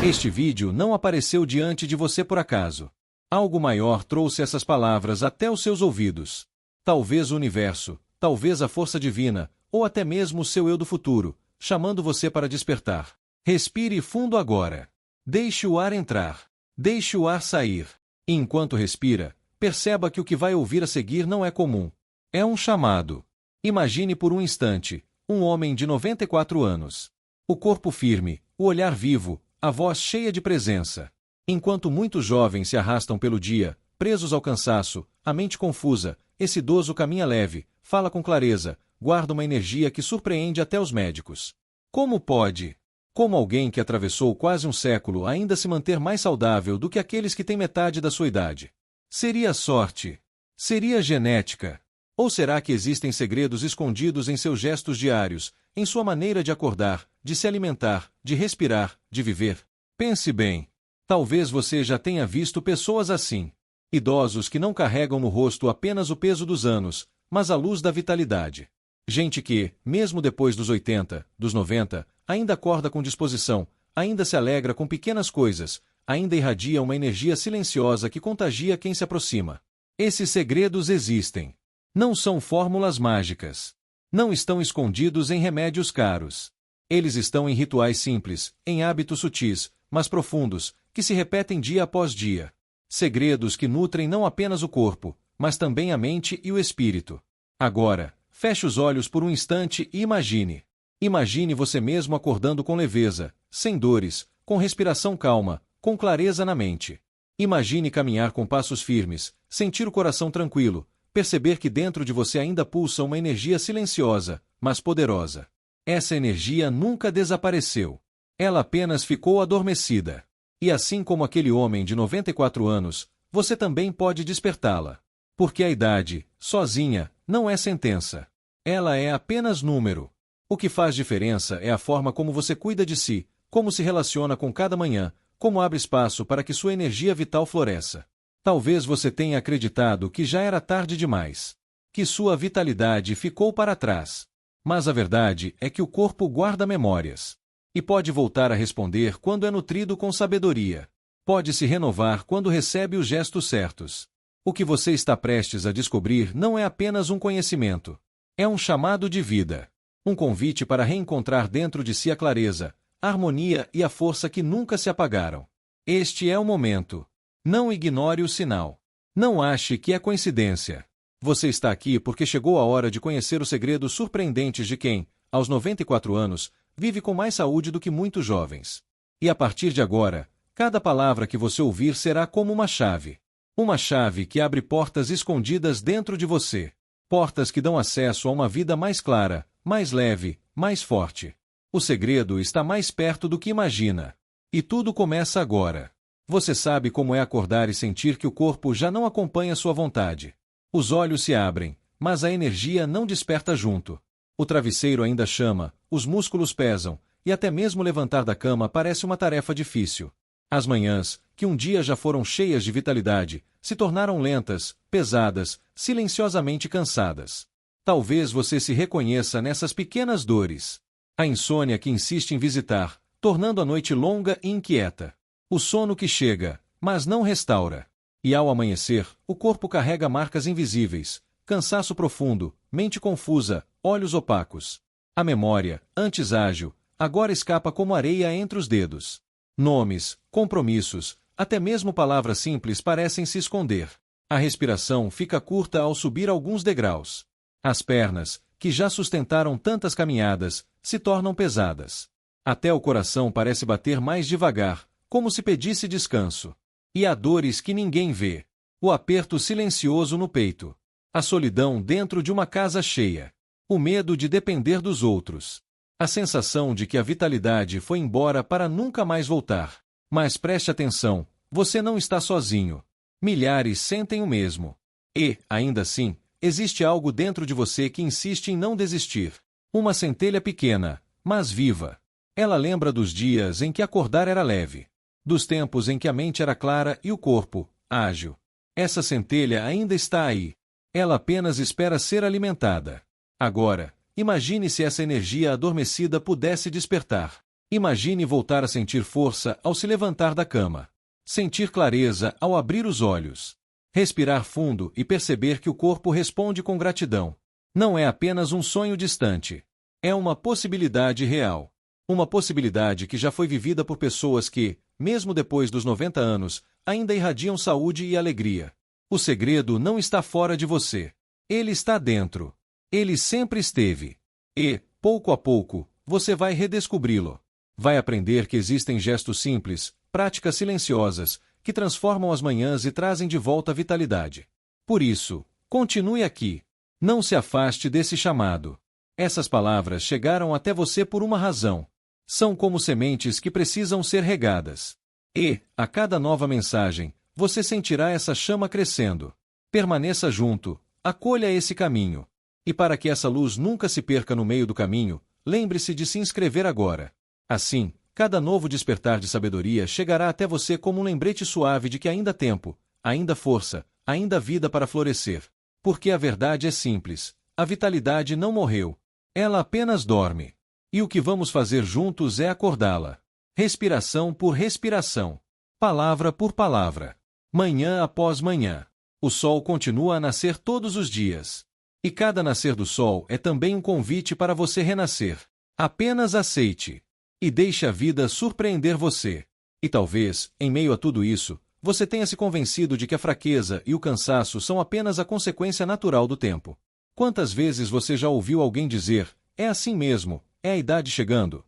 Este vídeo não apareceu diante de você por acaso. Algo maior trouxe essas palavras até os seus ouvidos. Talvez o universo, talvez a força divina, ou até mesmo o seu eu do futuro, chamando você para despertar. Respire fundo agora. Deixe o ar entrar. Deixe o ar sair. E enquanto respira, perceba que o que vai ouvir a seguir não é comum. É um chamado. Imagine por um instante, um homem de 94 anos. O corpo firme, o olhar vivo, a voz cheia de presença. Enquanto muitos jovens se arrastam pelo dia, presos ao cansaço, a mente confusa, esse idoso caminha leve, fala com clareza, guarda uma energia que surpreende até os médicos. Como pode? Como alguém que atravessou quase um século ainda se manter mais saudável do que aqueles que têm metade da sua idade? Seria sorte? Seria genética? Ou será que existem segredos escondidos em seus gestos diários, em sua maneira de acordar, de se alimentar, de respirar, de viver? Pense bem. Talvez você já tenha visto pessoas assim. Idosos que não carregam no rosto apenas o peso dos anos, mas a luz da vitalidade. Gente que, mesmo depois dos 80, dos 90, ainda acorda com disposição, ainda se alegra com pequenas coisas, ainda irradia uma energia silenciosa que contagia quem se aproxima. Esses segredos existem. Não são fórmulas mágicas. Não estão escondidos em remédios caros. Eles estão em rituais simples, em hábitos sutis, mas profundos, que se repetem dia após dia. Segredos que nutrem não apenas o corpo, mas também a mente e o espírito. Agora, feche os olhos por um instante e imagine. Imagine você mesmo acordando com leveza, sem dores, com respiração calma, com clareza na mente. Imagine caminhar com passos firmes, sentir o coração tranquilo, perceber que dentro de você ainda pulsa uma energia silenciosa, mas poderosa. Essa energia nunca desapareceu. Ela apenas ficou adormecida. E assim como aquele homem de 94 anos, você também pode despertá-la. Porque a idade, sozinha, não é sentença. Ela é apenas número. O que faz diferença é a forma como você cuida de si, como se relaciona com cada manhã, como abre espaço para que sua energia vital floresça. Talvez você tenha acreditado que já era tarde demais, que sua vitalidade ficou para trás. Mas a verdade é que o corpo guarda memórias. E pode voltar a responder quando é nutrido com sabedoria. Pode se renovar quando recebe os gestos certos. O que você está prestes a descobrir não é apenas um conhecimento. É um chamado de vida. Um convite para reencontrar dentro de si a clareza, a harmonia e a força que nunca se apagaram. Este é o momento. Não ignore o sinal. Não ache que é coincidência. Você está aqui porque chegou a hora de conhecer os segredos surpreendentes de quem, aos 94 anos, vive com mais saúde do que muitos jovens. E a partir de agora, cada palavra que você ouvir será como uma chave. Uma chave que abre portas escondidas dentro de você. Portas que dão acesso a uma vida mais clara, mais leve, mais forte. O segredo está mais perto do que imagina. E tudo começa agora. Você sabe como é acordar e sentir que o corpo já não acompanha sua vontade. Os olhos se abrem, mas a energia não desperta junto. O travesseiro ainda chama, os músculos pesam, e até mesmo levantar da cama parece uma tarefa difícil. As manhãs, que um dia já foram cheias de vitalidade, se tornaram lentas, pesadas, silenciosamente cansadas. Talvez você se reconheça nessas pequenas dores. A insônia que insiste em visitar, tornando a noite longa e inquieta. O sono que chega, mas não restaura. E ao amanhecer, o corpo carrega marcas invisíveis, cansaço profundo, mente confusa, olhos opacos. A memória, antes ágil, agora escapa como areia entre os dedos. Nomes, compromissos, até mesmo palavras simples parecem se esconder. A respiração fica curta ao subir alguns degraus. As pernas, que já sustentaram tantas caminhadas, se tornam pesadas. Até o coração parece bater mais devagar, como se pedisse descanso. E há dores que ninguém vê. O aperto silencioso no peito. A solidão dentro de uma casa cheia. O medo de depender dos outros. A sensação de que a vitalidade foi embora para nunca mais voltar. Mas preste atenção, você não está sozinho. Milhares sentem o mesmo. E, ainda assim, existe algo dentro de você que insiste em não desistir. Uma centelha pequena, mas viva. Ela lembra dos dias em que acordar era leve. Dos tempos em que a mente era clara e o corpo, ágil. Essa centelha ainda está aí. Ela apenas espera ser alimentada. Agora, imagine se essa energia adormecida pudesse despertar. Imagine voltar a sentir força ao se levantar da cama. Sentir clareza ao abrir os olhos. Respirar fundo e perceber que o corpo responde com gratidão. Não é apenas um sonho distante. É uma possibilidade real. Uma possibilidade que já foi vivida por pessoas que, mesmo depois dos 90 anos, ainda irradiam saúde e alegria. O segredo não está fora de você. Ele está dentro. Ele sempre esteve. E, pouco a pouco, você vai redescobri-lo. Vai aprender que existem gestos simples, práticas silenciosas, que transformam as manhãs e trazem de volta a vitalidade. Por isso, continue aqui. Não se afaste desse chamado. Essas palavras chegaram até você por uma razão. São como sementes que precisam ser regadas. E, a cada nova mensagem, você sentirá essa chama crescendo. Permaneça junto, acolha esse caminho. E para que essa luz nunca se perca no meio do caminho, lembre-se de se inscrever agora. Assim, cada novo despertar de sabedoria chegará até você como um lembrete suave de que ainda há tempo, ainda força, ainda vida para florescer. Porque a verdade é simples, a vitalidade não morreu. Ela apenas dorme. E o que vamos fazer juntos é acordá-la. Respiração por respiração. Palavra por palavra. Manhã após manhã. O sol continua a nascer todos os dias. E cada nascer do sol é também um convite para você renascer. Apenas aceite. E deixe a vida surpreender você. E talvez, em meio a tudo isso, você tenha se convencido de que a fraqueza e o cansaço são apenas a consequência natural do tempo. Quantas vezes você já ouviu alguém dizer, é assim mesmo, é a idade chegando?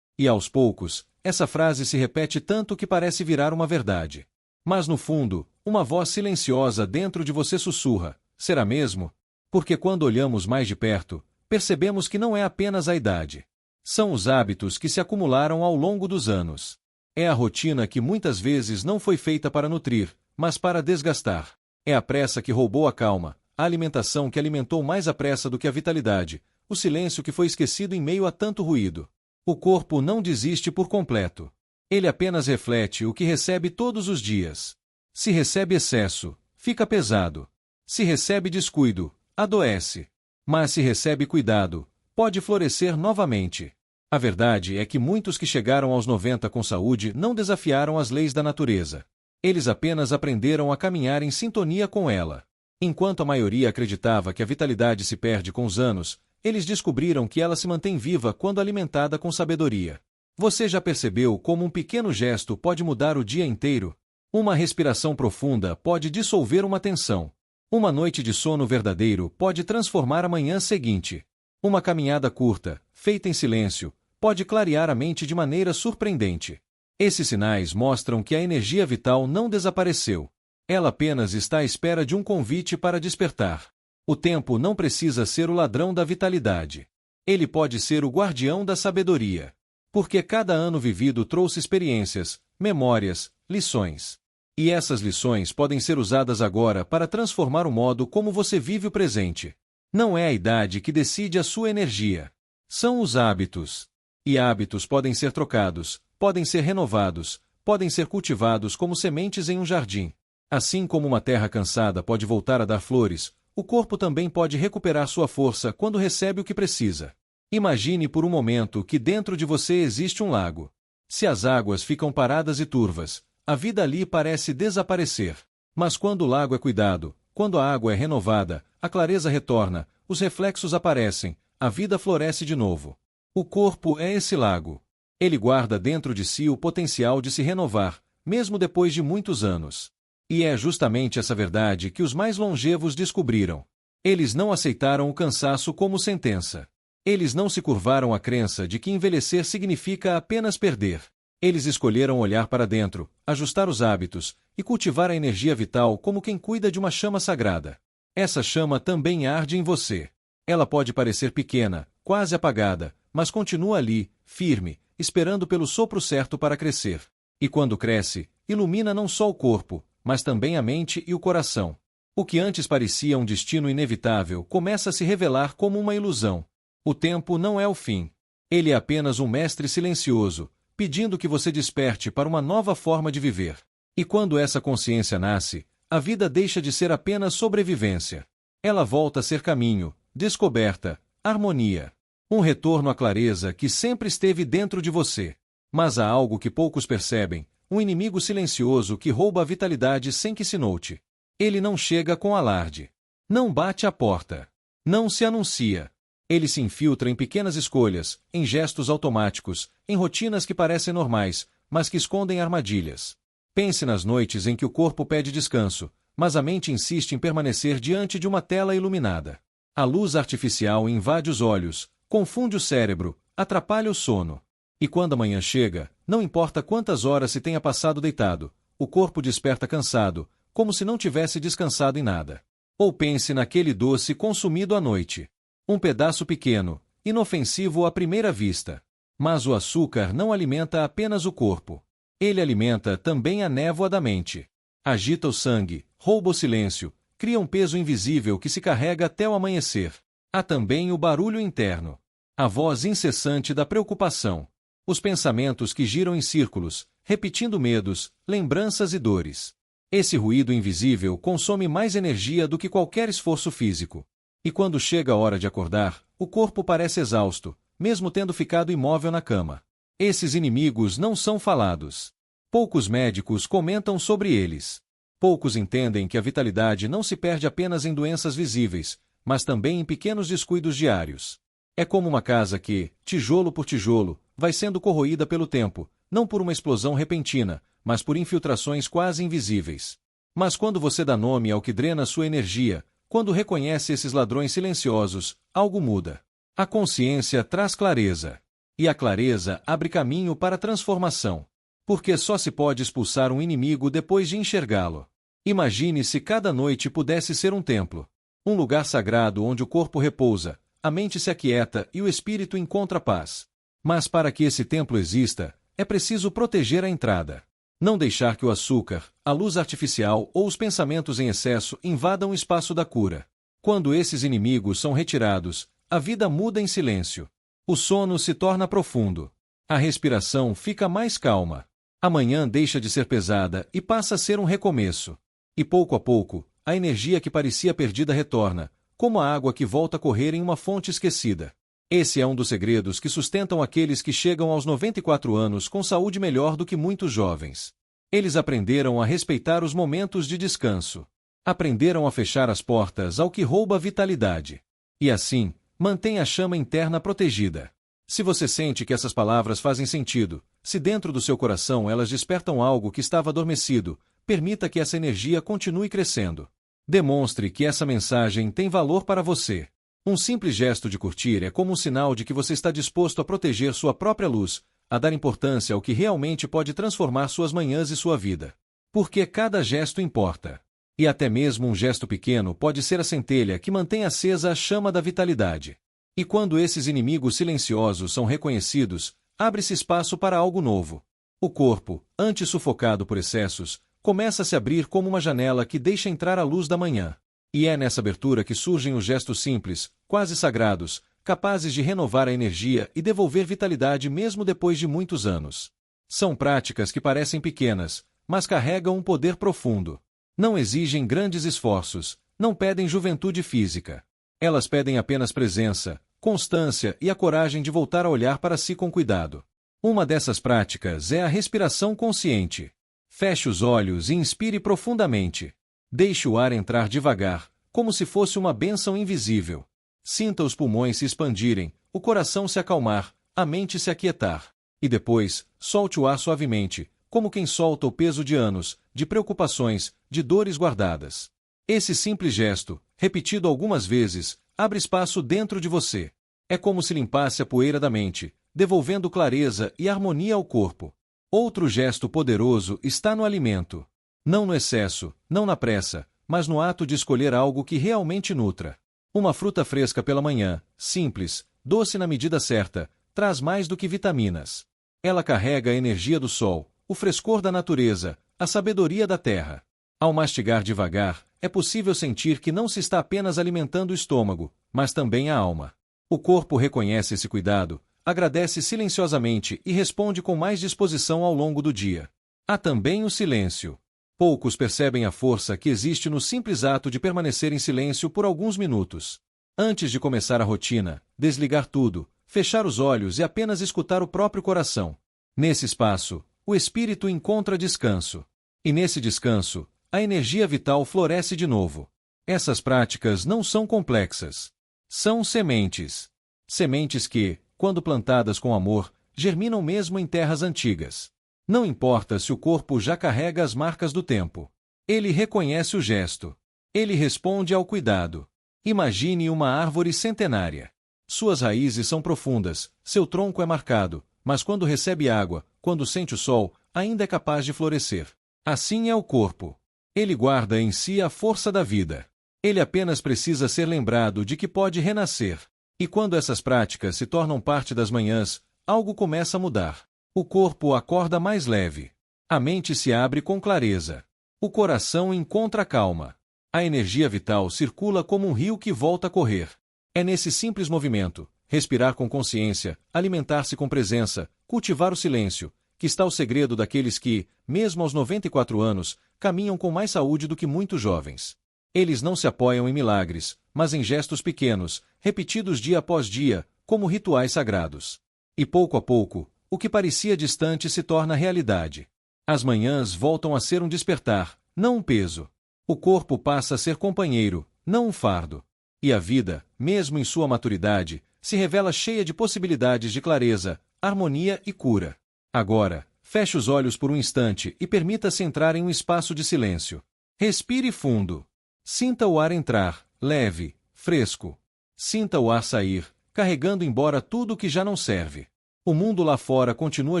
E aos poucos, essa frase se repete tanto que parece virar uma verdade. Mas no fundo, uma voz silenciosa dentro de você sussurra, será mesmo? Porque quando olhamos mais de perto, percebemos que não é apenas a idade. São os hábitos que se acumularam ao longo dos anos. É a rotina que muitas vezes não foi feita para nutrir, mas para desgastar. É a pressa que roubou a calma, a alimentação que alimentou mais a pressa do que a vitalidade, o silêncio que foi esquecido em meio a tanto ruído. O corpo não desiste por completo. Ele apenas reflete o que recebe todos os dias. Se recebe excesso, fica pesado. Se recebe descuido, adoece. Mas se recebe cuidado, pode florescer novamente. A verdade é que muitos que chegaram aos 90 com saúde não desafiaram as leis da natureza. Eles apenas aprenderam a caminhar em sintonia com ela. Enquanto a maioria acreditava que a vitalidade se perde com os anos, eles descobriram que ela se mantém viva quando alimentada com sabedoria. Você já percebeu como um pequeno gesto pode mudar o dia inteiro? Uma respiração profunda pode dissolver uma tensão. Uma noite de sono verdadeiro pode transformar a manhã seguinte. Uma caminhada curta, feita em silêncio, pode clarear a mente de maneira surpreendente. Esses sinais mostram que a energia vital não desapareceu. Ela apenas está à espera de um convite para despertar. O tempo não precisa ser o ladrão da vitalidade. Ele pode ser o guardião da sabedoria. Porque cada ano vivido trouxe experiências, memórias, lições. E essas lições podem ser usadas agora para transformar o modo como você vive o presente. Não é a idade que decide a sua energia. São os hábitos. E hábitos podem ser trocados, podem ser renovados, podem ser cultivados como sementes em um jardim. Assim como uma terra cansada pode voltar a dar flores, o corpo também pode recuperar sua força quando recebe o que precisa. Imagine por um momento que dentro de você existe um lago. Se as águas ficam paradas e turvas, a vida ali parece desaparecer. Mas quando o lago é cuidado, quando a água é renovada, a clareza retorna, os reflexos aparecem, a vida floresce de novo. O corpo é esse lago. Ele guarda dentro de si o potencial de se renovar, mesmo depois de muitos anos. E é justamente essa verdade que os mais longevos descobriram. Eles não aceitaram o cansaço como sentença. Eles não se curvaram à crença de que envelhecer significa apenas perder. Eles escolheram olhar para dentro, ajustar os hábitos e cultivar a energia vital como quem cuida de uma chama sagrada. Essa chama também arde em você. Ela pode parecer pequena, quase apagada, mas continua ali, firme, esperando pelo sopro certo para crescer. E quando cresce, ilumina não só o corpo, mas também a mente e o coração. O que antes parecia um destino inevitável começa a se revelar como uma ilusão. O tempo não é o fim. Ele é apenas um mestre silencioso, pedindo que você desperte para uma nova forma de viver. E quando essa consciência nasce, a vida deixa de ser apenas sobrevivência. Ela volta a ser caminho, descoberta, harmonia. Um retorno à clareza que sempre esteve dentro de você. Mas há algo que poucos percebem, um inimigo silencioso que rouba a vitalidade sem que se note. Ele não chega com alarde. Não bate à porta. Não se anuncia. Ele se infiltra em pequenas escolhas, em gestos automáticos, em rotinas que parecem normais, mas que escondem armadilhas. Pense nas noites em que o corpo pede descanso, mas a mente insiste em permanecer diante de uma tela iluminada. A luz artificial invade os olhos, confunde o cérebro, atrapalha o sono. E quando a manhã chega, não importa quantas horas se tenha passado deitado, o corpo desperta cansado, como se não tivesse descansado em nada. Ou pense naquele doce consumido à noite. Um pedaço pequeno, inofensivo à primeira vista. Mas o açúcar não alimenta apenas o corpo. Ele alimenta também a névoa da mente. Agita o sangue, rouba o silêncio, cria um peso invisível que se carrega até o amanhecer. Há também o barulho interno. A voz incessante da preocupação. Os pensamentos que giram em círculos, repetindo medos, lembranças e dores. Esse ruído invisível consome mais energia do que qualquer esforço físico. E quando chega a hora de acordar, o corpo parece exausto, mesmo tendo ficado imóvel na cama. Esses inimigos não são falados. Poucos médicos comentam sobre eles. Poucos entendem que a vitalidade não se perde apenas em doenças visíveis, mas também em pequenos descuidos diários. É como uma casa que, tijolo por tijolo, vai sendo corroída pelo tempo, não por uma explosão repentina, mas por infiltrações quase invisíveis. Mas quando você dá nome ao que drena sua energia, quando reconhece esses ladrões silenciosos, algo muda. A consciência traz clareza. E a clareza abre caminho para a transformação. Porque só se pode expulsar um inimigo depois de enxergá-lo. Imagine se cada noite pudesse ser um templo. Um lugar sagrado onde o corpo repousa, a mente se aquieta e o espírito encontra paz. Mas para que esse templo exista, é preciso proteger a entrada. Não deixar que o açúcar, a luz artificial ou os pensamentos em excesso invadam o espaço da cura. Quando esses inimigos são retirados, a vida muda em silêncio. O sono se torna profundo. A respiração fica mais calma. A manhã deixa de ser pesada e passa a ser um recomeço. E pouco a pouco, a energia que parecia perdida retorna, como a água que volta a correr em uma fonte esquecida. Esse é um dos segredos que sustentam aqueles que chegam aos 94 anos com saúde melhor do que muitos jovens. Eles aprenderam a respeitar os momentos de descanso. Aprenderam a fechar as portas ao que rouba a vitalidade. E assim, mantém a chama interna protegida. Se você sente que essas palavras fazem sentido, se dentro do seu coração elas despertam algo que estava adormecido, permita que essa energia continue crescendo. Demonstre que essa mensagem tem valor para você. Um simples gesto de curtir é como um sinal de que você está disposto a proteger sua própria luz, a dar importância ao que realmente pode transformar suas manhãs e sua vida. Porque cada gesto importa. E até mesmo um gesto pequeno pode ser a centelha que mantém acesa a chama da vitalidade. E quando esses inimigos silenciosos são reconhecidos, abre-se espaço para algo novo. O corpo, antes sufocado por excessos, começa a se abrir como uma janela que deixa entrar a luz da manhã. E é nessa abertura que surgem os gestos simples, quase sagrados, capazes de renovar a energia e devolver vitalidade mesmo depois de muitos anos. São práticas que parecem pequenas, mas carregam um poder profundo. Não exigem grandes esforços, não pedem juventude física. Elas pedem apenas presença, constância e a coragem de voltar a olhar para si com cuidado. Uma dessas práticas é a respiração consciente. Feche os olhos e inspire profundamente. Deixe o ar entrar devagar, como se fosse uma bênção invisível. Sinta os pulmões se expandirem, o coração se acalmar, a mente se aquietar. E depois, solte o ar suavemente, como quem solta o peso de anos, de preocupações, de dores guardadas. Esse simples gesto, repetido algumas vezes, abre espaço dentro de você. É como se limpasse a poeira da mente, devolvendo clareza e harmonia ao corpo. Outro gesto poderoso está no alimento. Não no excesso, não na pressa, mas no ato de escolher algo que realmente nutra. Uma fruta fresca pela manhã, simples, doce na medida certa, traz mais do que vitaminas. Ela carrega a energia do sol, o frescor da natureza, a sabedoria da terra. Ao mastigar devagar, é possível sentir que não se está apenas alimentando o estômago, mas também a alma. O corpo reconhece esse cuidado, agradece silenciosamente e responde com mais disposição ao longo do dia. Há também o silêncio. Poucos percebem a força que existe no simples ato de permanecer em silêncio por alguns minutos. Antes de começar a rotina, desligar tudo, fechar os olhos e apenas escutar o próprio coração. Nesse espaço, o espírito encontra descanso. E nesse descanso, a energia vital floresce de novo. Essas práticas não são complexas. São sementes. Sementes que, quando plantadas com amor, germinam mesmo em terras antigas. Não importa se o corpo já carrega as marcas do tempo. Ele reconhece o gesto. Ele responde ao cuidado. Imagine uma árvore centenária. Suas raízes são profundas, seu tronco é marcado, mas quando recebe água, quando sente o sol, ainda é capaz de florescer. Assim é o corpo. Ele guarda em si a força da vida. Ele apenas precisa ser lembrado de que pode renascer. E quando essas práticas se tornam parte das manhãs, algo começa a mudar. O corpo acorda mais leve. A mente se abre com clareza. O coração encontra calma. A energia vital circula como um rio que volta a correr. É nesse simples movimento, respirar com consciência, alimentar-se com presença, cultivar o silêncio, que está o segredo daqueles que, mesmo aos 94 anos, caminham com mais saúde do que muitos jovens. Eles não se apoiam em milagres, mas em gestos pequenos, repetidos dia após dia, como rituais sagrados. E pouco a pouco, o que parecia distante se torna realidade. As manhãs voltam a ser um despertar, não um peso. O corpo passa a ser companheiro, não um fardo. E a vida, mesmo em sua maturidade, se revela cheia de possibilidades de clareza, harmonia e cura. Agora, feche os olhos por um instante e permita-se entrar em um espaço de silêncio. Respire fundo. Sinta o ar entrar, leve, fresco. Sinta o ar sair, carregando embora tudo que já não serve. O mundo lá fora continua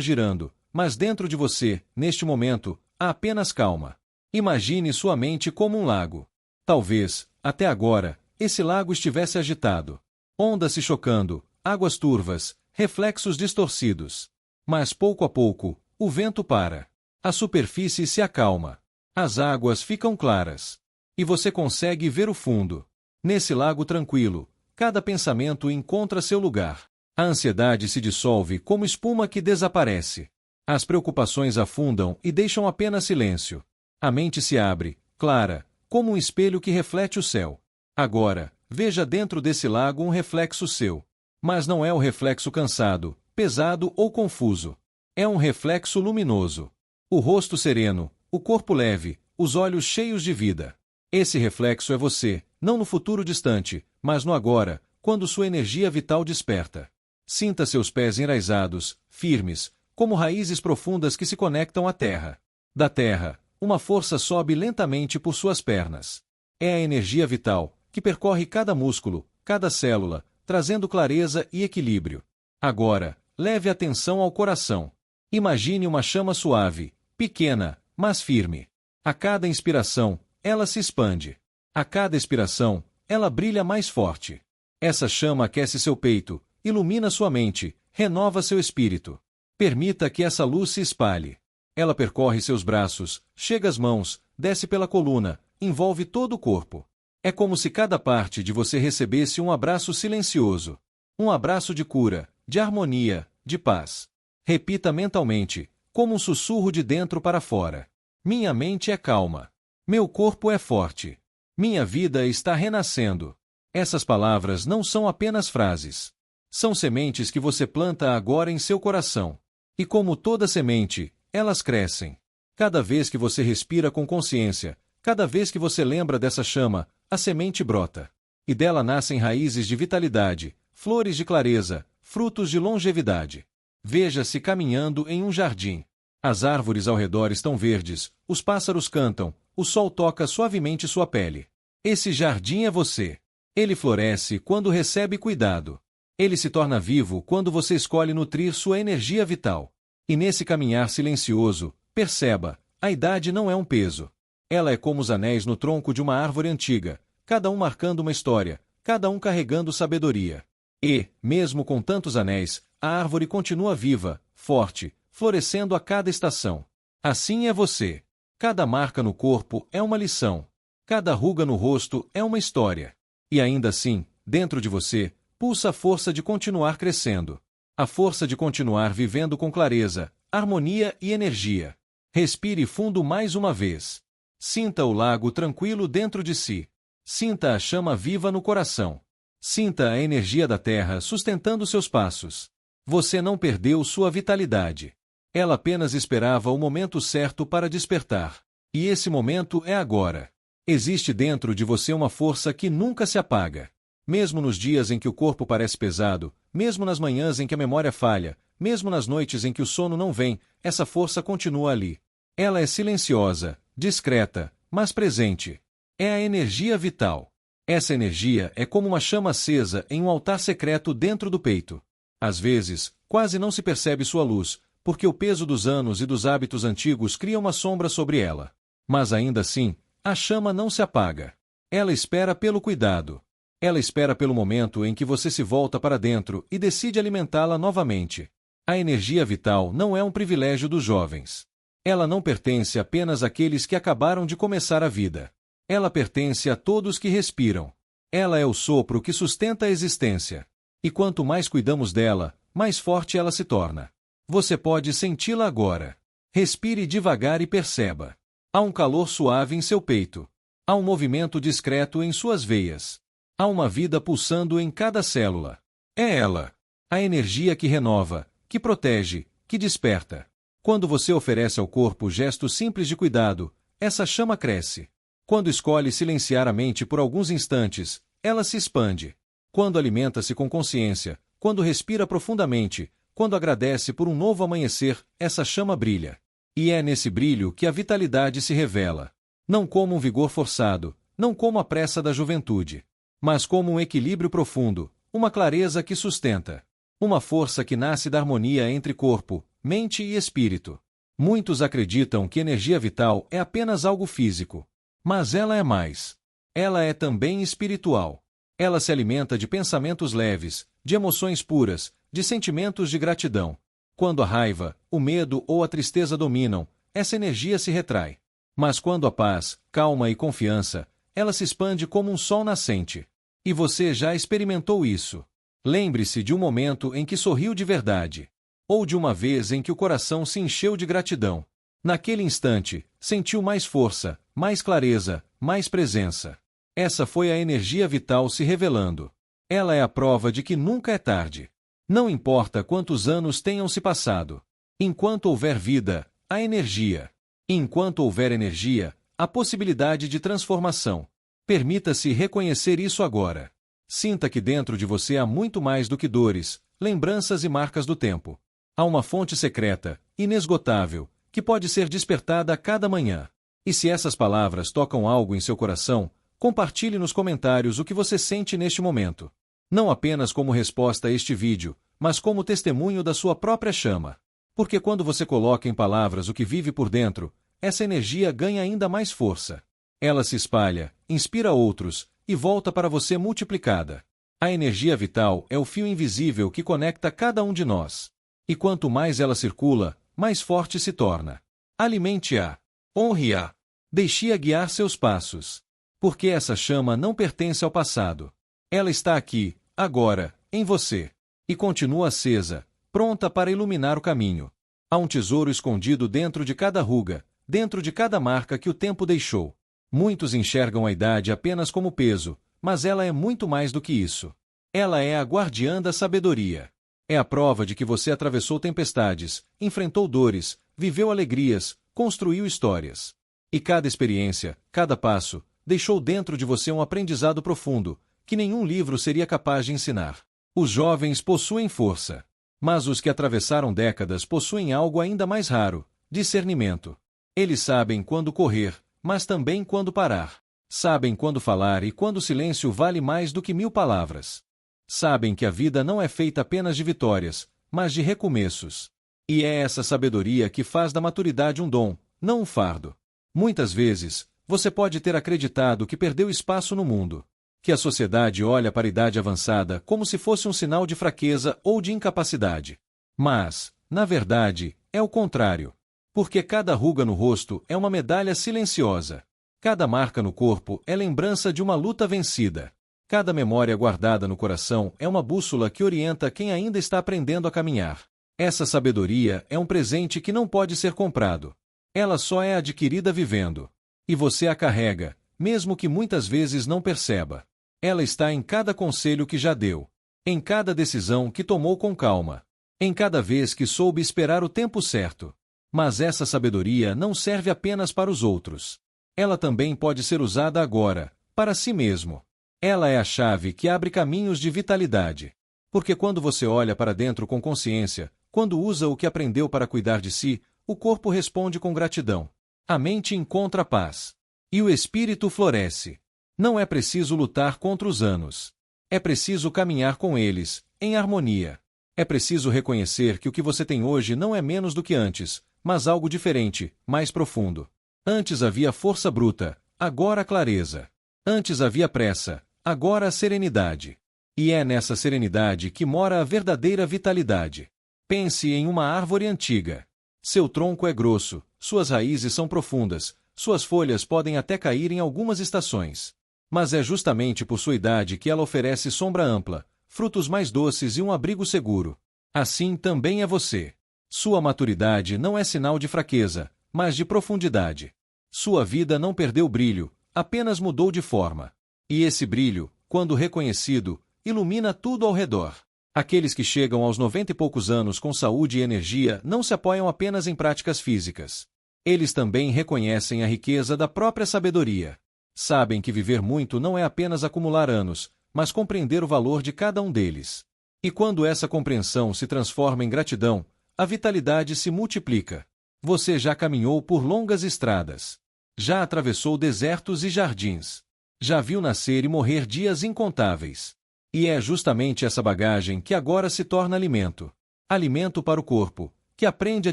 girando, mas dentro de você, neste momento, há apenas calma. Imagine sua mente como um lago. Talvez, até agora, esse lago estivesse agitado. Ondas se chocando, águas turvas, reflexos distorcidos. Mas pouco a pouco, o vento para. A superfície se acalma. As águas ficam claras. E você consegue ver o fundo. Nesse lago tranquilo, cada pensamento encontra seu lugar. A ansiedade se dissolve como espuma que desaparece. As preocupações afundam e deixam apenas silêncio. A mente se abre, clara, como um espelho que reflete o céu. Agora, veja dentro desse lago um reflexo seu. Mas não é o reflexo cansado, pesado ou confuso. É um reflexo luminoso. O rosto sereno, o corpo leve, os olhos cheios de vida. Esse reflexo é você, não no futuro distante, mas no agora, quando sua energia vital desperta. Sinta seus pés enraizados, firmes, como raízes profundas que se conectam à terra. Da terra, uma força sobe lentamente por suas pernas. É a energia vital, que percorre cada músculo, cada célula, trazendo clareza e equilíbrio. Agora, leve atenção ao coração. Imagine uma chama suave, pequena, mas firme. A cada inspiração, ela se expande. A cada expiração, ela brilha mais forte. Essa chama aquece seu peito, ilumina sua mente, renova seu espírito. Permita que essa luz se espalhe. Ela percorre seus braços, chega às mãos, desce pela coluna, envolve todo o corpo. É como se cada parte de você recebesse um abraço silencioso. Um abraço de cura, de harmonia, de paz. Repita mentalmente, como um sussurro de dentro para fora. Minha mente é calma. Meu corpo é forte. Minha vida está renascendo. Essas palavras não são apenas frases. São sementes que você planta agora em seu coração. E como toda semente, elas crescem. Cada vez que você respira com consciência, cada vez que você lembra dessa chama, a semente brota. E dela nascem raízes de vitalidade, flores de clareza, frutos de longevidade. Veja-se caminhando em um jardim. As árvores ao redor estão verdes, os pássaros cantam, o sol toca suavemente sua pele. Esse jardim é você. Ele floresce quando recebe cuidado. Ele se torna vivo quando você escolhe nutrir sua energia vital. E nesse caminhar silencioso, perceba, a idade não é um peso. Ela é como os anéis no tronco de uma árvore antiga, cada um marcando uma história, cada um carregando sabedoria. E, mesmo com tantos anéis, a árvore continua viva, forte, florescendo a cada estação. Assim é você. Cada marca no corpo é uma lição. Cada ruga no rosto é uma história. E ainda assim, dentro de você, pulsa a força de continuar crescendo. A força de continuar vivendo com clareza, harmonia e energia. Respire fundo mais uma vez. Sinta o lago tranquilo dentro de si. Sinta a chama viva no coração. Sinta a energia da terra sustentando seus passos. Você não perdeu sua vitalidade. Ela apenas esperava o momento certo para despertar. E esse momento é agora. Existe dentro de você uma força que nunca se apaga. Mesmo nos dias em que o corpo parece pesado, mesmo nas manhãs em que a memória falha, mesmo nas noites em que o sono não vem, essa força continua ali. Ela é silenciosa, discreta, mas presente. É a energia vital. Essa energia é como uma chama acesa em um altar secreto dentro do peito. Às vezes, quase não se percebe sua luz, porque o peso dos anos e dos hábitos antigos cria uma sombra sobre ela. Mas ainda assim, a chama não se apaga. Ela espera pelo cuidado. Ela espera pelo momento em que você se volta para dentro e decide alimentá-la novamente. A energia vital não é um privilégio dos jovens. Ela não pertence apenas àqueles que acabaram de começar a vida. Ela pertence a todos que respiram. Ela é o sopro que sustenta a existência. E quanto mais cuidamos dela, mais forte ela se torna. Você pode senti-la agora. Respire devagar e perceba. Há um calor suave em seu peito. Há um movimento discreto em suas veias. Há uma vida pulsando em cada célula. É ela. A energia que renova, que protege, que desperta. Quando você oferece ao corpo gestos simples de cuidado, essa chama cresce. Quando escolhe silenciar a mente por alguns instantes, ela se expande. Quando alimenta-se com consciência, quando respira profundamente, quando agradece por um novo amanhecer, essa chama brilha. E é nesse brilho que a vitalidade se revela. Não como um vigor forçado, não como a pressa da juventude, mas como um equilíbrio profundo, uma clareza que sustenta. Uma força que nasce da harmonia entre corpo, mente e espírito. Muitos acreditam que energia vital é apenas algo físico. Mas ela é mais. Ela é também espiritual. Ela se alimenta de pensamentos leves, de emoções puras, de sentimentos de gratidão. Quando a raiva, o medo ou a tristeza dominam, essa energia se retrai. Mas quando a paz, calma e confiança, ela se expande como um sol nascente. E você já experimentou isso. Lembre-se de um momento em que sorriu de verdade. Ou de uma vez em que o coração se encheu de gratidão. Naquele instante, sentiu mais força, mais clareza, mais presença. Essa foi a energia vital se revelando. Ela é a prova de que nunca é tarde. Não importa quantos anos tenham se passado. Enquanto houver vida, há energia. Enquanto houver energia, há possibilidade de transformação. Permita-se reconhecer isso agora. Sinta que dentro de você há muito mais do que dores, lembranças e marcas do tempo. Há uma fonte secreta, inesgotável, que pode ser despertada a cada manhã. E se essas palavras tocam algo em seu coração, compartilhe nos comentários o que você sente neste momento. Não apenas como resposta a este vídeo, mas como testemunho da sua própria chama. Porque quando você coloca em palavras o que vive por dentro, essa energia ganha ainda mais força. Ela se espalha, inspira outros, e volta para você multiplicada. A energia vital é o fio invisível que conecta cada um de nós. E quanto mais ela circula, mais forte se torna. Alimente-a. Honre-a. Deixe-a guiar seus passos. Porque essa chama não pertence ao passado. Ela está aqui, agora, em você. E continua acesa, pronta para iluminar o caminho. Há um tesouro escondido dentro de cada ruga, dentro de cada marca que o tempo deixou. Muitos enxergam a idade apenas como peso, mas ela é muito mais do que isso. Ela é a guardiã da sabedoria. É a prova de que você atravessou tempestades, enfrentou dores, viveu alegrias, construiu histórias. E cada experiência, cada passo, deixou dentro de você um aprendizado profundo, que nenhum livro seria capaz de ensinar. Os jovens possuem força. Mas os que atravessaram décadas possuem algo ainda mais raro: discernimento. Eles sabem quando correr, mas também quando parar. Sabem quando falar e quando o silêncio vale mais do que 1000 palavras. Sabem que a vida não é feita apenas de vitórias, mas de recomeços. E é essa sabedoria que faz da maturidade um dom, não um fardo. Muitas vezes, você pode ter acreditado que perdeu espaço no mundo. Que a sociedade olha para a idade avançada como se fosse um sinal de fraqueza ou de incapacidade. Mas, na verdade, é o contrário. Porque cada ruga no rosto é uma medalha silenciosa. Cada marca no corpo é lembrança de uma luta vencida. Cada memória guardada no coração é uma bússola que orienta quem ainda está aprendendo a caminhar. Essa sabedoria é um presente que não pode ser comprado. Ela só é adquirida vivendo. E você a carrega, mesmo que muitas vezes não perceba. Ela está em cada conselho que já deu. Em cada decisão que tomou com calma. em cada vez que soube esperar o tempo certo. Mas essa sabedoria não serve apenas para os outros. Ela também pode ser usada agora, para si mesmo. Ela é a chave que abre caminhos de vitalidade. Porque quando você olha para dentro com consciência, quando usa o que aprendeu para cuidar de si, o corpo responde com gratidão. A mente encontra paz. E o espírito floresce. Não é preciso lutar contra os anos. É preciso caminhar com eles, em harmonia. É preciso reconhecer que o que você tem hoje não é menos do que antes, mas algo diferente, mais profundo. Antes havia força bruta, agora clareza. Antes havia pressa, agora serenidade. E é nessa serenidade que mora a verdadeira vitalidade. Pense em uma árvore antiga. Seu tronco é grosso, suas raízes são profundas, suas folhas podem até cair em algumas estações. Mas é justamente por sua idade que ela oferece sombra ampla, frutos mais doces e um abrigo seguro. Assim também é você. Sua maturidade não é sinal de fraqueza, mas de profundidade. Sua vida não perdeu brilho, apenas mudou de forma. E esse brilho, quando reconhecido, ilumina tudo ao redor. Aqueles que chegam aos 90 e poucos anos com saúde e energia não se apoiam apenas em práticas físicas. Eles também reconhecem a riqueza da própria sabedoria. Sabem que viver muito não é apenas acumular anos, mas compreender o valor de cada um deles. E quando essa compreensão se transforma em gratidão, a vitalidade se multiplica. Você já caminhou por longas estradas. Já atravessou desertos e jardins. Já viu nascer e morrer dias incontáveis. E é justamente essa bagagem que agora se torna alimento. Alimento para o corpo, que aprende a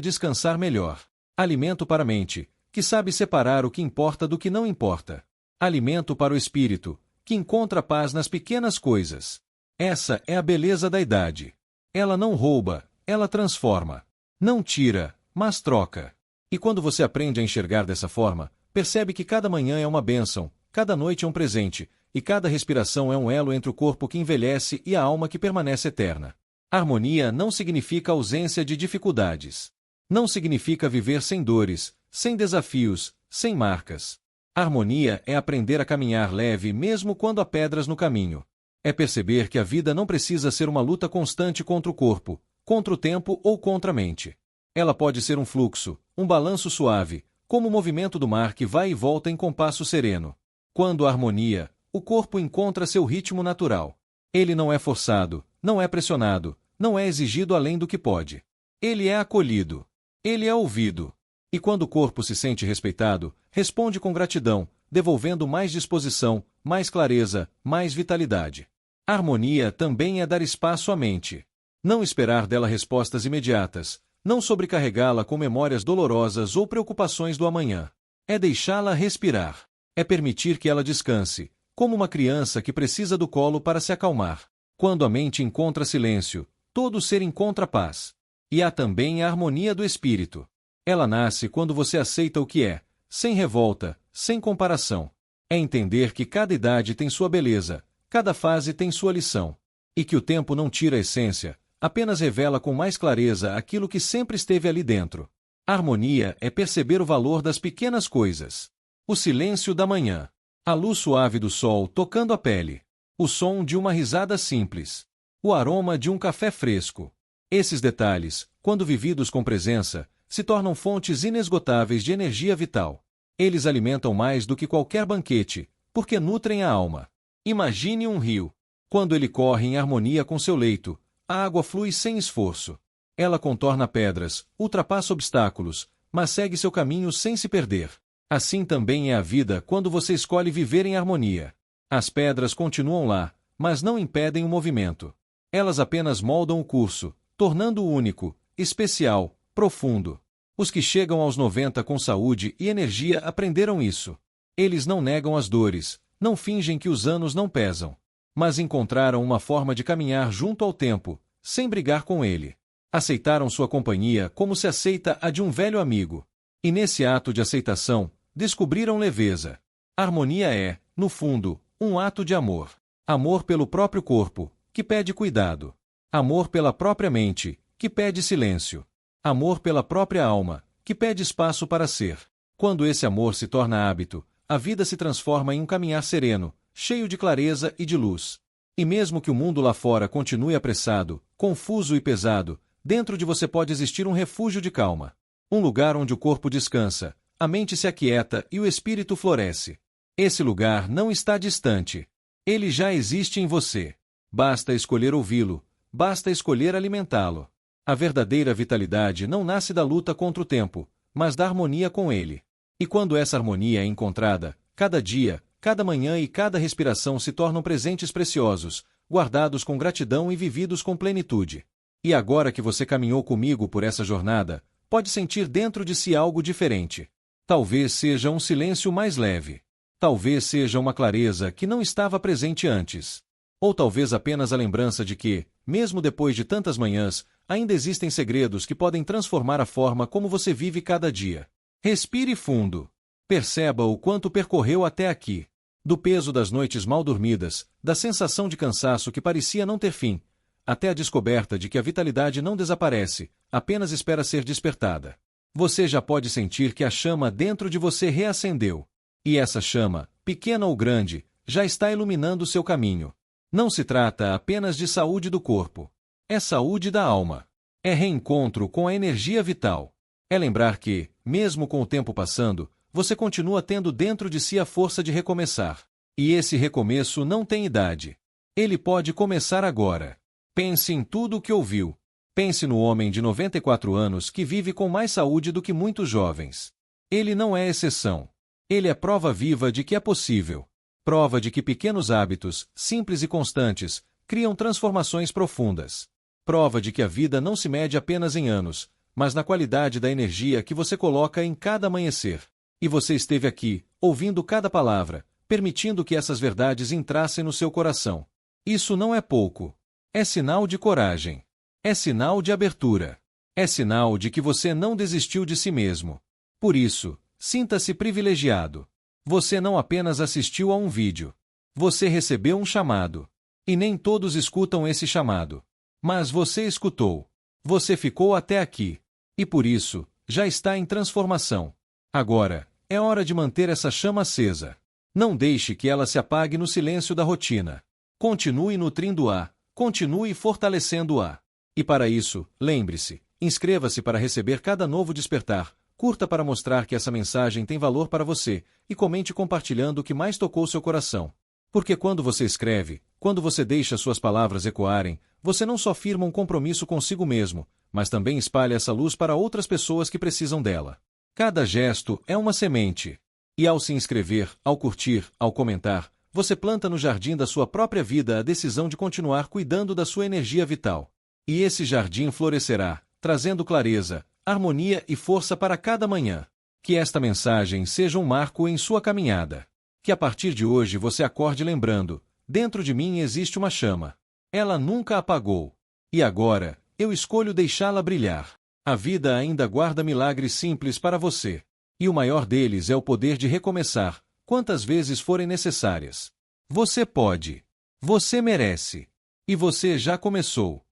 descansar melhor. Alimento para a mente, que sabe separar o que importa do que não importa. Alimento para o espírito, que encontra paz nas pequenas coisas. Essa é a beleza da idade. Ela não rouba, ela transforma. Não tira, mas troca. E quando você aprende a enxergar dessa forma, percebe que cada manhã é uma bênção, cada noite é um presente, e cada respiração é um elo entre o corpo que envelhece e a alma que permanece eterna. Harmonia não significa ausência de dificuldades. Não significa viver sem dores, sem desafios, sem marcas. Harmonia é aprender a caminhar leve mesmo quando há pedras no caminho. É perceber que a vida não precisa ser uma luta constante contra o corpo, contra o tempo ou contra a mente. Ela pode ser um fluxo, um balanço suave, como o movimento do mar que vai e volta em compasso sereno. Quando há harmonia, o corpo encontra seu ritmo natural. Ele não é forçado, não é pressionado, não é exigido além do que pode. Ele é acolhido. Ele é ouvido. E quando o corpo se sente respeitado, responde com gratidão, devolvendo mais disposição, mais clareza, mais vitalidade. Harmonia também é dar espaço à mente. Não esperar dela respostas imediatas, não sobrecarregá-la com memórias dolorosas ou preocupações do amanhã. É deixá-la respirar. É permitir que ela descanse, como uma criança que precisa do colo para se acalmar. Quando a mente encontra silêncio, todo ser encontra paz. E há também a harmonia do espírito. Ela nasce quando você aceita o que é, sem revolta, sem comparação. É entender que cada idade tem sua beleza, cada fase tem sua lição. E que o tempo não tira a essência, apenas revela com mais clareza aquilo que sempre esteve ali dentro. Harmonia é perceber o valor das pequenas coisas. O silêncio da manhã. A luz suave do sol tocando a pele. O som de uma risada simples. O aroma de um café fresco. Esses detalhes, quando vividos com presença, se tornam fontes inesgotáveis de energia vital. Eles alimentam mais do que qualquer banquete, porque nutrem a alma. Imagine um rio. Quando ele corre em harmonia com seu leito, a água flui sem esforço. Ela contorna pedras, ultrapassa obstáculos, mas segue seu caminho sem se perder. Assim também é a vida quando você escolhe viver em harmonia. As pedras continuam lá, mas não impedem o movimento. Elas apenas moldam o curso, tornando-o único, especial, profundo. Os que chegam aos 90 com saúde e energia aprenderam isso. Eles não negam as dores, não fingem que os anos não pesam. Mas encontraram uma forma de caminhar junto ao tempo, sem brigar com ele. Aceitaram sua companhia como se aceita a de um velho amigo. E nesse ato de aceitação, descobriram leveza. Harmonia é, no fundo, um ato de amor. Amor pelo próprio corpo, que pede cuidado. Amor pela própria mente, que pede silêncio. Amor pela própria alma, que pede espaço para ser. Quando esse amor se torna hábito, a vida se transforma em um caminhar sereno, cheio de clareza e de luz. E mesmo que o mundo lá fora continue apressado, confuso e pesado, dentro de você pode existir um refúgio de calma. Um lugar onde o corpo descansa, a mente se aquieta e o espírito floresce. Esse lugar não está distante. Ele já existe em você. Basta escolher ouvi-lo, basta escolher alimentá-lo. A verdadeira vitalidade não nasce da luta contra o tempo, mas da harmonia com ele. E quando essa harmonia é encontrada, cada dia, cada manhã e cada respiração se tornam presentes preciosos, guardados com gratidão e vividos com plenitude. E agora que você caminhou comigo por essa jornada, pode sentir dentro de si algo diferente. Talvez seja um silêncio mais leve. Talvez seja uma clareza que não estava presente antes. Ou talvez apenas a lembrança de que, mesmo depois de tantas manhãs, ainda existem segredos que podem transformar a forma como você vive cada dia. Respire fundo. Perceba o quanto percorreu até aqui. Do peso das noites mal dormidas, da sensação de cansaço que parecia não ter fim, até a descoberta de que a vitalidade não desaparece, apenas espera ser despertada. Você já pode sentir que a chama dentro de você reacendeu. E essa chama, pequena ou grande, já está iluminando seu caminho. Não se trata apenas de saúde do corpo. É saúde da alma. É reencontro com a energia vital. É lembrar que, mesmo com o tempo passando, você continua tendo dentro de si a força de recomeçar. E esse recomeço não tem idade. Ele pode começar agora. Pense em tudo o que ouviu. Pense no homem de 94 anos que vive com mais saúde do que muitos jovens. Ele não é exceção. Ele é prova viva de que é possível. Prova de que pequenos hábitos, simples e constantes, criam transformações profundas. Prova de que a vida não se mede apenas em anos, mas na qualidade da energia que você coloca em cada amanhecer. E você esteve aqui, ouvindo cada palavra, permitindo que essas verdades entrassem no seu coração. Isso não é pouco. É sinal de coragem. É sinal de abertura. É sinal de que você não desistiu de si mesmo. Por isso, sinta-se privilegiado. Você não apenas assistiu a um vídeo. Você recebeu um chamado. E nem todos escutam esse chamado. Mas você escutou. Você ficou até aqui. E por isso, já está em transformação. Agora, é hora de manter essa chama acesa. Não deixe que ela se apague no silêncio da rotina. Continue nutrindo-a, continue fortalecendo-a. E para isso, lembre-se, inscreva-se para receber cada novo despertar, curta para mostrar que essa mensagem tem valor para você, e comente compartilhando o que mais tocou seu coração. Porque quando você escreve, quando você deixa suas palavras ecoarem, você não só firma um compromisso consigo mesmo, mas também espalha essa luz para outras pessoas que precisam dela. Cada gesto é uma semente. E ao se inscrever, ao curtir, ao comentar, você planta no jardim da sua própria vida a decisão de continuar cuidando da sua energia vital. E esse jardim florescerá, trazendo clareza, harmonia e força para cada manhã. Que esta mensagem seja um marco em sua caminhada. Que a partir de hoje você acorde lembrando, dentro de mim existe uma chama. Ela nunca apagou. E agora, eu escolho deixá-la brilhar. A vida ainda guarda milagres simples para você. E o maior deles é o poder de recomeçar, quantas vezes forem necessárias. Você pode. Você merece. E você já começou.